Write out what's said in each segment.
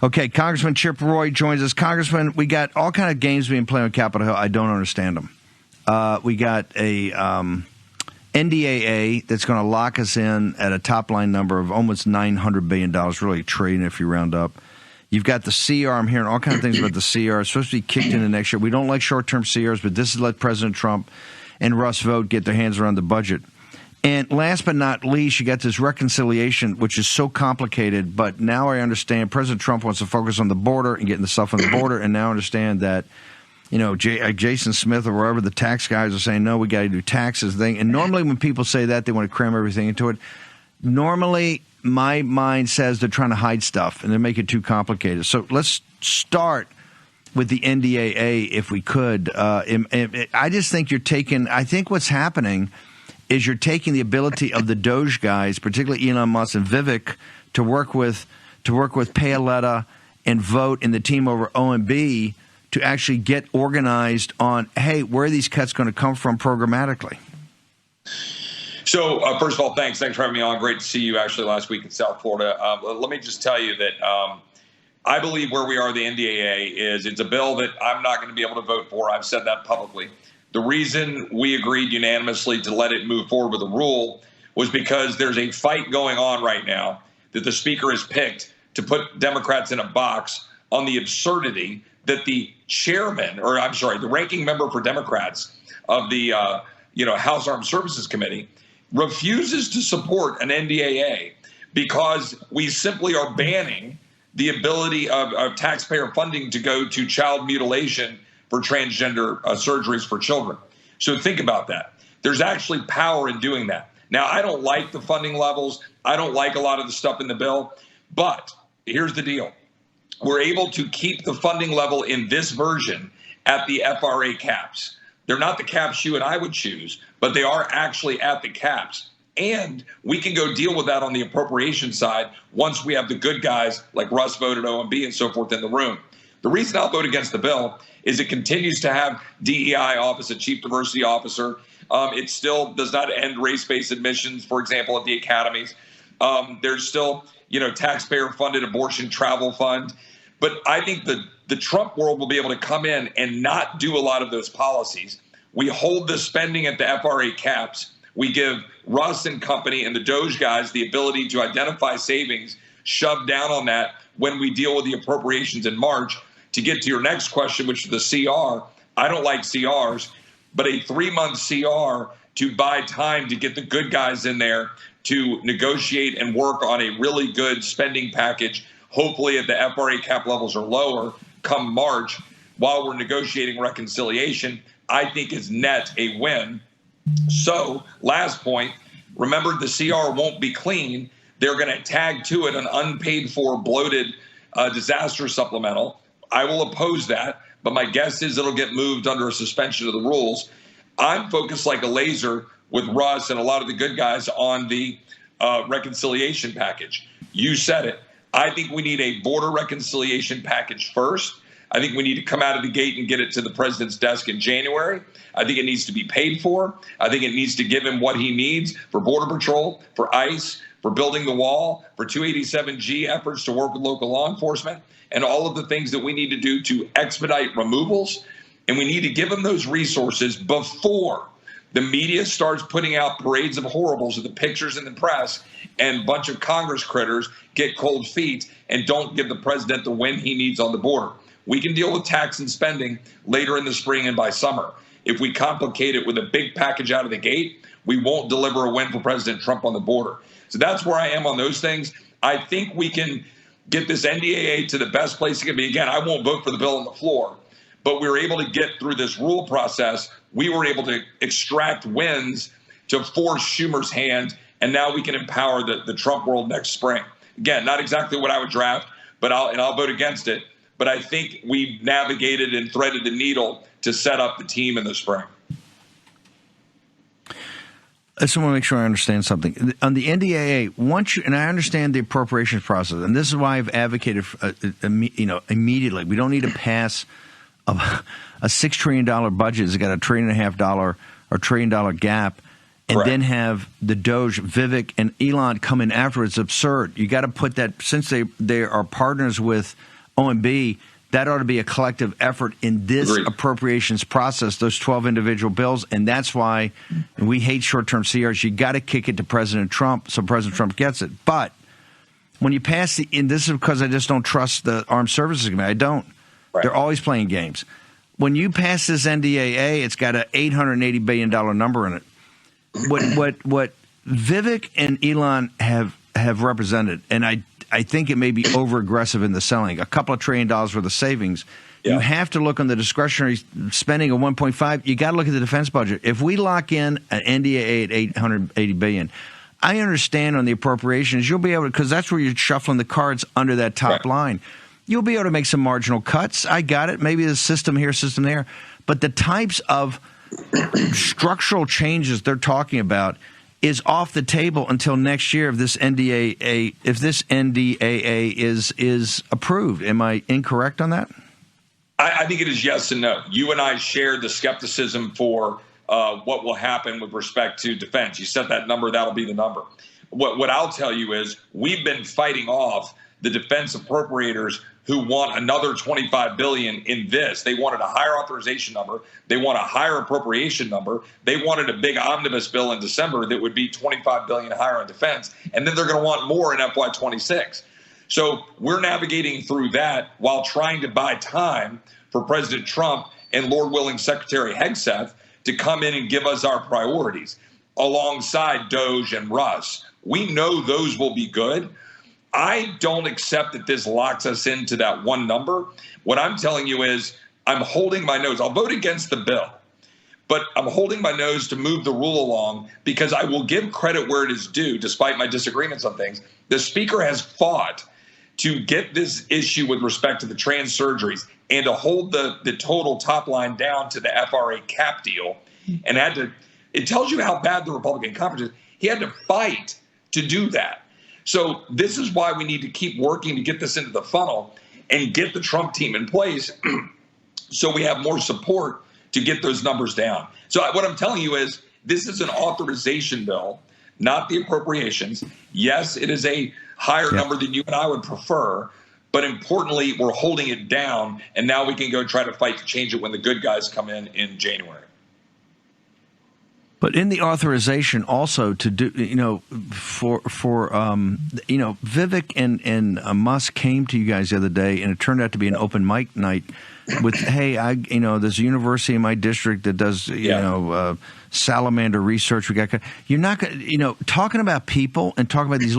Okay, Congressman Chip Roy joins us. Congressman, we got all kind of games being played on Capitol Hill. I don't understand them. We got a NDAA that's going to lock us in at a top-line number of almost $900 billion, really trading if you round up. You've got the CR. I'm hearing all kinds of things about the CR. It's supposed to be kicked into next year. We don't like short-term CRs, but this has let President Trump and Russ Vought get their hands around the budget. And last but not least, you got this reconciliation, which is so complicated. But now I understand President Trump wants to focus on the border and getting the stuff on the border. And now I understand that, Jason Smith or wherever the tax guys are saying, no, we got to do taxes thing. And normally when people say that, they want to cram everything into it. Normally, my mind says they're trying to hide stuff and they're making it too complicated. So let's start with the NDAA if we could. I just think I think what's happening is you're taking the ability of the Doge guys, particularly Elon Musk and Vivek, to work with Paoletta and Vought and the team over OMB to actually get organized on, hey, where are these cuts going to come from programmatically? So, first of all, thanks for having me on. Great to see you actually last week in South Florida. Let me just tell you that I believe where we are, the NDAA, is it's a bill that I'm not going to be able to vote for. I've said that publicly. The reason we agreed unanimously to let it move forward with a rule was because there's a fight going on right now that the speaker has picked to put Democrats in a box on the absurdity that the the ranking member for Democrats of the House Armed Services Committee refuses to support an NDAA because we simply are banning the ability of taxpayer funding to go to child mutilation for transgender surgeries for children. So think about that. There's actually power in doing that. Now, I don't like the funding levels. I don't like a lot of the stuff in the bill. But here's the deal. We're able to keep the funding level in this version at the FRA caps. They're not the caps you and I would choose, but they are actually at the caps. And we can go deal with that on the appropriation side once we have the good guys like Russ Vought at OMB and so forth in the room. The reason I'll vote against the bill is it continues to have DEI office, a chief diversity officer. It still does not end race-based admissions, for example, at the academies. There's still, taxpayer-funded abortion travel fund. But I think the Trump world will be able to come in and not do a lot of those policies. We hold the spending at the FRA caps. We give Russ and company and the Doge guys the ability to identify savings, shove down on that when we deal with the appropriations in March. To get to your next question, which is the CR, I don't like CRs, but a 3-month CR to buy time to get the good guys in there to negotiate and work on a really good spending package, hopefully at the FRA cap levels are lower come March, while we're negotiating reconciliation, I think is net a win. So last point, remember the CR won't be clean. They're going to tag to it an unpaid for bloated disaster supplemental. I will oppose that, but my guess is it'll get moved under a suspension of the rules. I'm focused like a laser with Russ and a lot of the good guys on the reconciliation package. You said it. I think we need a border reconciliation package first. I think we need to come out of the gate and get it to the president's desk in January. I think it needs to be paid for. I think it needs to give him what he needs for Border Patrol, for ICE, for building the wall, for 287G efforts to work with local law enforcement, and all of the things that we need to do to expedite removals. And we need to give them those resources before the media starts putting out parades of horribles of the pictures in the press and a bunch of Congress critters get cold feet and don't give the president the win he needs on the border. We can deal with tax and spending later in the spring and by summer. If we complicate it with a big package out of the gate, we won't deliver a win for President Trump on the border. So that's where I am on those things. I think we can get this NDAA to the best place it can be. Again, I won't vote for the bill on the floor, but we were able to get through this rule process. We were able to extract wins to force Schumer's hand, and now we can empower the Trump world next spring. Again, not exactly what I would draft, but I'll vote against it. But I think we navigated and threaded the needle to set up the team in the spring. I just want to make sure I understand something. On the NDAA, and I understand the appropriations process, and this is why I've advocated, immediately. We don't need to pass a $6 trillion budget that's got a $1.5 trillion or $1 trillion gap and Correct. then have the Doge, Vivek, and Elon come in after. It's absurd. You got to put that, since they are partners with OMB, that ought to be a collective effort in this Agreed. appropriations process, those 12 individual bills. And that's why we hate short-term CRs. You got to kick it to President Trump so President Trump gets it. But when you pass and this is because I just don't trust the Armed Services Committee. I don't. Right. They're always playing games. When you pass this NDAA, it's got an $880 billion number in it. What Vivek and Elon have represented, and I think it may be over aggressive in the selling, a couple of $1 trillion worth of savings. Yeah. You have to look on the discretionary spending of 1.5. You got to look at the defense budget. If we lock in an NDAA at $880 billion, I understand on the appropriations you'll be able to, because that's where you're shuffling the cards under that top line. You'll be able to make some marginal cuts. I got it. Maybe the system here, system there. But the types of structural changes they're talking about is off the table until next year if this NDAA is approved. Am I incorrect on that? I think it is yes and no. You and I share the skepticism for what will happen with respect to defense. You set that number, that'll be the number. What I'll tell you is we've been fighting off the defense appropriators who want another $25 billion in this. They wanted a higher authorization number. They want a higher appropriation number. They wanted a big omnibus bill in December that would be $25 billion higher on defense. And then they're going to want more in FY26. So we're navigating through that while trying to buy time for President Trump and Lord willing Secretary Hegseth to come in and give us our priorities alongside Doge and Russ. We know those will be good. I don't accept that this locks us into that one number. What I'm telling you is I'm holding my nose. I'll vote against the bill, but I'm holding my nose to move the rule along because I will give credit where it is due, despite my disagreements on things. The Speaker has fought to get this issue with respect to the trans surgeries and to hold the total top line down to the FRA cap deal, and it tells you how bad the Republican conference is. He had to fight to do that. So this is why we need to keep working to get this into the funnel and get the Trump team in place so we have more support to get those numbers down. So what I'm telling you is this is an authorization bill, not the appropriations. Yes, it is a higher number than you and I would prefer, but importantly, we're holding it down, and now we can go try to fight to change it when the good guys come in January. But in the authorization also to do, Vivek and Musk came to you guys the other day, and it turned out to be an open mic night with, hey, there's a university in my district that does, salamander research. You're not going to, talking about people and talking about these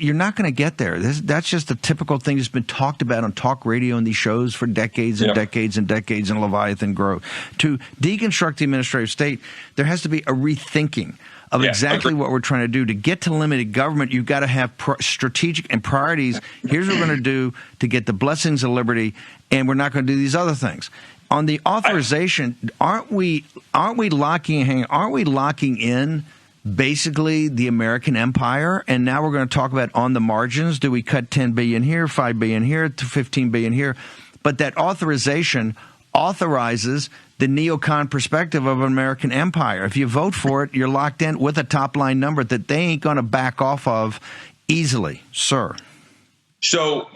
you're not going to get there. That's just a typical thing that's been talked about on talk radio and these shows for decades and decades and decades, and Leviathan grow. To deconstruct the administrative state, there has to be a rethinking of exactly what we're trying to do. To get to limited government, you've got to have strategic and priorities. Here's what we're going to do to get the blessings of liberty, and we're not going to do these other things. On the authorization, aren't we locking in basically the American empire? And now we're going to talk about on the margins. Do we cut $10 billion here, $5 billion here, to $15 billion here? But that authorization authorizes the neocon perspective of an American empire. If you vote for it, you're locked in with a top line number that they ain't going to back off of easily, sir. So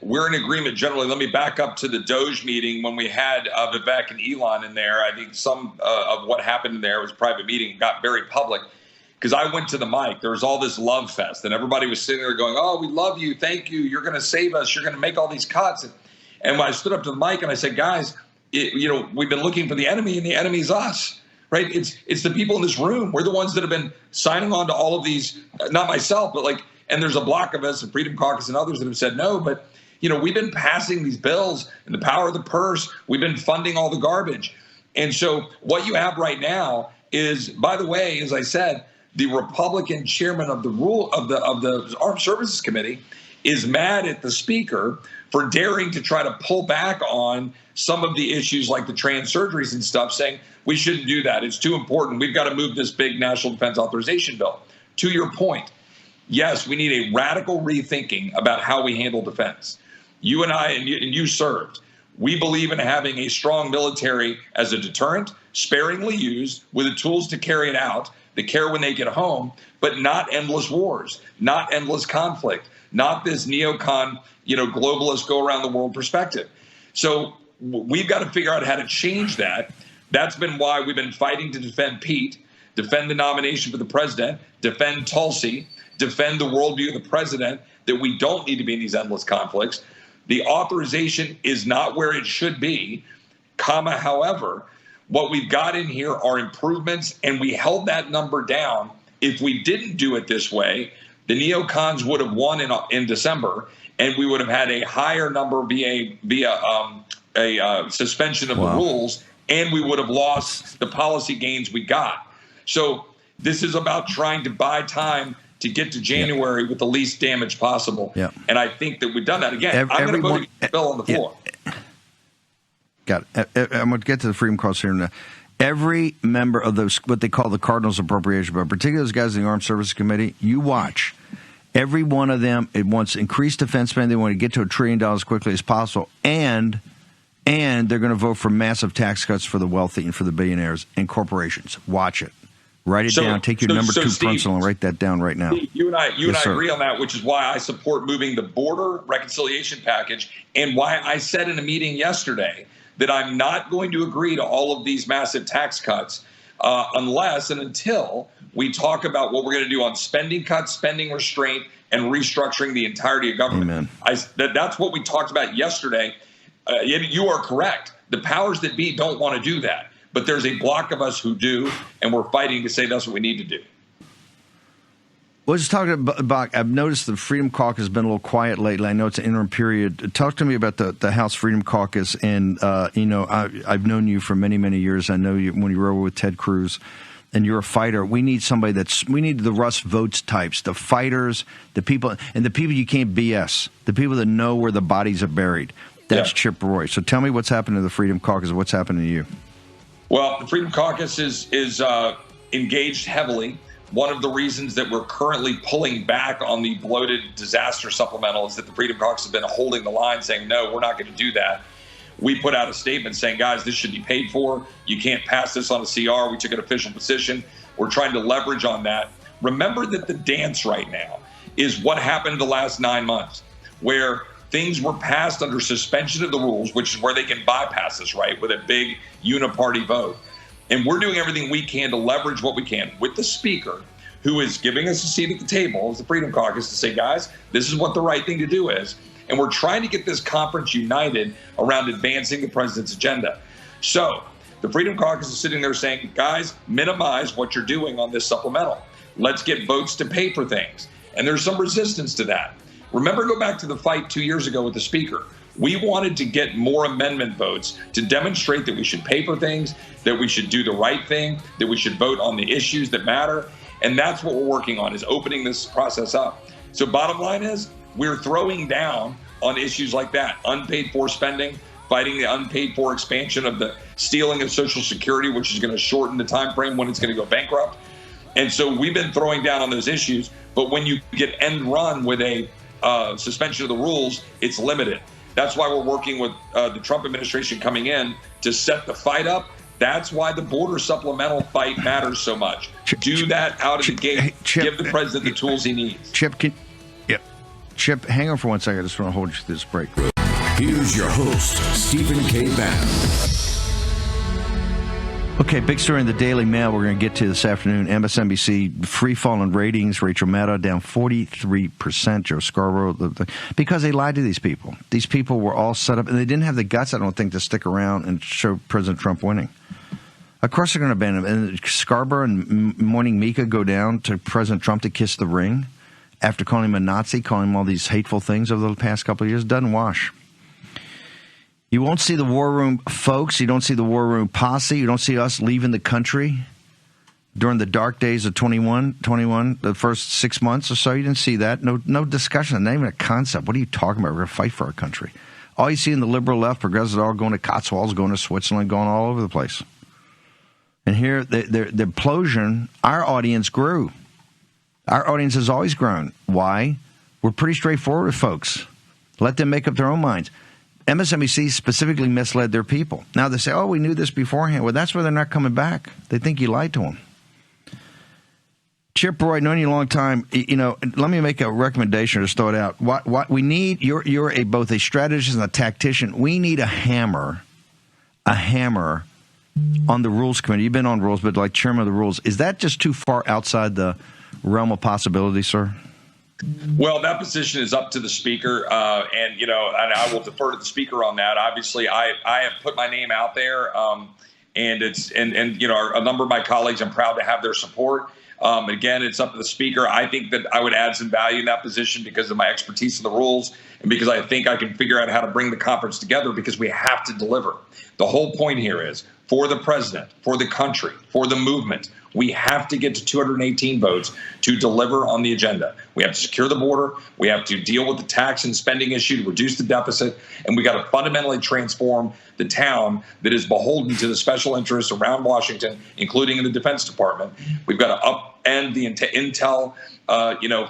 we're in agreement generally. Let me back up to the Doge meeting when we had Vivek and Elon in there. I think some of what happened in there was a private meeting, got very public, because I went to the mic. There was all this love fest, and everybody was sitting there going, oh, we love you. Thank you. You're going to save us. You're going to make all these cuts. And when I stood up to the mic and I said, guys, we've been looking for the enemy, and the enemy's us, right? It's the people in this room. We're the ones that have been signing on to all of these, not myself, but and there's a block of us, the Freedom Caucus and others that have said no, but we've been passing these bills and the power of the purse. We've been funding all the garbage. And so what you have right now is, by the way, as I said, the Republican chairman of the Armed Services Committee is mad at the Speaker for daring to try to pull back on some of the issues like the trans surgeries and stuff, saying we shouldn't do that. It's too important. We've got to move this big national defense authorization bill. To your point, yes, we need a radical rethinking about how we handle defense. You and I, and you served. We believe in having a strong military as a deterrent, sparingly used, with the tools to carry it out, the care when they get home, but not endless wars, not endless conflict, not this neocon, globalist go around the world perspective. So we've got to figure out how to change that. That's been why we've been fighting to defend Pete, defend the nomination for the president, defend Tulsi, defend the worldview of the president, that we don't need to be in these endless conflicts. The authorization is not where it should be, however, what we've got in here are improvements, and we held that number down. If we didn't do it this way, the neocons would have won in December, and we would have had a higher number via suspension of the rules, and we would have lost the policy gains we got. So this is about trying to buy time to get to January with the least damage possible. Yeah. And I think that we've done that. Again, I'm going to vote against the bill on the floor. Got it. I'm going to get to the Freedom Caucus here now. Every member of those, what they call the Cardinals Appropriation Bill, particularly those guys in the Armed Services Committee, you watch. Every one of them, it wants increased defense spending. They want to get to $1 trillion as quickly as possible. And they're going to vote for massive tax cuts for the wealthy and for the billionaires and corporations. Watch it. Write it down. Take your number 2 pencil and write that down right now. You and I agree on that, which is why I support moving the border reconciliation package, and why I said in a meeting yesterday that I'm not going to agree to all of these massive tax cuts unless and until we talk about what we're going to do on spending cuts, spending restraint, and restructuring the entirety of government. Amen. That's what we talked about yesterday. You are correct. The powers that be don't want to do that. But there's a block of us who do, and we're fighting to say that's what we need to do. Well, just talking about, I've noticed the Freedom Caucus has been a little quiet lately. I know it's an interim period. Talk to me about the House Freedom Caucus. And, I've known you for many, many years. I know you when you were over with Ted Cruz, and you're a fighter. We need somebody we need the Russ Votes types, the fighters, the people you can't BS, the people that know where the bodies are buried. That's Chip Roy. So tell me what's happened to the Freedom Caucus and what's happened to you. Well, the Freedom Caucus is engaged heavily. One of the reasons that we're currently pulling back on the bloated disaster supplemental is that the Freedom Caucus have been holding the line, saying, no, we're not going to do that. We put out a statement saying, guys, this should be paid for. You can't pass this on a CR. We took an official position. We're trying to leverage on that. Remember that the dance right now is what happened the last 9 months, where things were passed under suspension of the rules, which is where they can bypass us, right, with a big uniparty vote. And we're doing everything we can to leverage what we can with the speaker, who is giving us a seat at the table as the Freedom Caucus to say, guys, this is what the right thing to do is. And we're trying to get this conference united around advancing the president's agenda. So the Freedom Caucus is sitting there saying, guys, minimize what you're doing on this supplemental. Let's get votes to pay for things. And there's some resistance to that. Remember, go back to the fight 2 years ago with the speaker. We wanted to get more amendment votes to demonstrate that we should pay for things, that we should do the right thing, that we should vote on the issues that matter. And that's what we're working on, is opening this process up. So bottom line is, we're throwing down on issues like that. Unpaid for spending, fighting the unpaid for expansion of the stealing of Social Security, which is going to shorten the time frame when it's going to go bankrupt. And so we've been throwing down on those issues. But when you get end run with a suspension of the rules, it's limited. That's why we're working with the Trump administration coming in to set the fight up. That's why the border supplemental fight matters so much. Do that out of the gate. Give the president the tools he needs. Chip, hang on for 1 second. I just want to hold you through this break. Here's your host, Stephen K. Bannon. Okay, big story in the Daily Mail we're going to get to this afternoon. MSNBC, free fall in ratings. Rachel Maddow down 43%. Joe Scarborough, because they lied to these people. These people were all set up, and they didn't have the guts, I don't think, to stick around and show President Trump winning. Of course they're going to abandon him. And Scarborough and Morning Mika go down to President Trump to kiss the ring after calling him a Nazi, calling him all these hateful things over the past couple of years. Doesn't wash. You won't see the War Room folks. You don't see the War Room posse. You don't see us leaving the country during the dark days of 21, the first 6 months or so. You didn't see that. No discussion. Not even a concept. What are you talking about? We're going to fight for our country. All you see in the liberal left, progressives are all going to Cotswolds, going to Switzerland, going all over the place. And here, the implosion, our audience grew. Our audience has always grown. Why? We're pretty straightforward with folks. Let them make up their own minds. MSNBC specifically misled their people. Now they say, oh, we knew this beforehand. Well, that's why they're not coming back. They think you lied to them. Chip Roy, knowing you a long time, let me make a recommendation to start out. What we need, you're both a strategist and a tactician. We need a hammer on the Rules Committee. You've been on Rules, but like chairman of the Rules, is that just too far outside the realm of possibility, sir? Well, that position is up to the speaker, and I will defer to the speaker on that. Obviously, I have put my name out there, and a number of my colleagues, I'm proud to have their support. Again, it's up to the speaker. I think that I would add some value in that position because of my expertise in the rules and because I think I can figure out how to bring the conference together because we have to deliver. The whole point here is for the president, for the country, for the movement, we have to get to 218 votes to deliver on the agenda. We have to secure the border. We have to deal with the tax and spending issue to reduce the deficit. And we got to fundamentally transform the town that is beholden to the special interests around Washington, including in the Defense Department. We've got to upend the intel,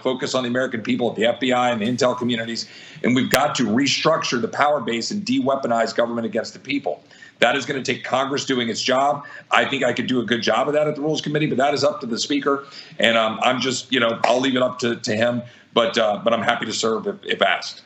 focus on the American people at the FBI and the intel communities. And we've got to restructure the power base and de-weaponize government against the people. That is going to take Congress doing its job. I think I could do a good job of that at the Rules Committee, but that is up to the speaker. And I'm just, I'll leave it up to him. But I'm happy to serve if asked.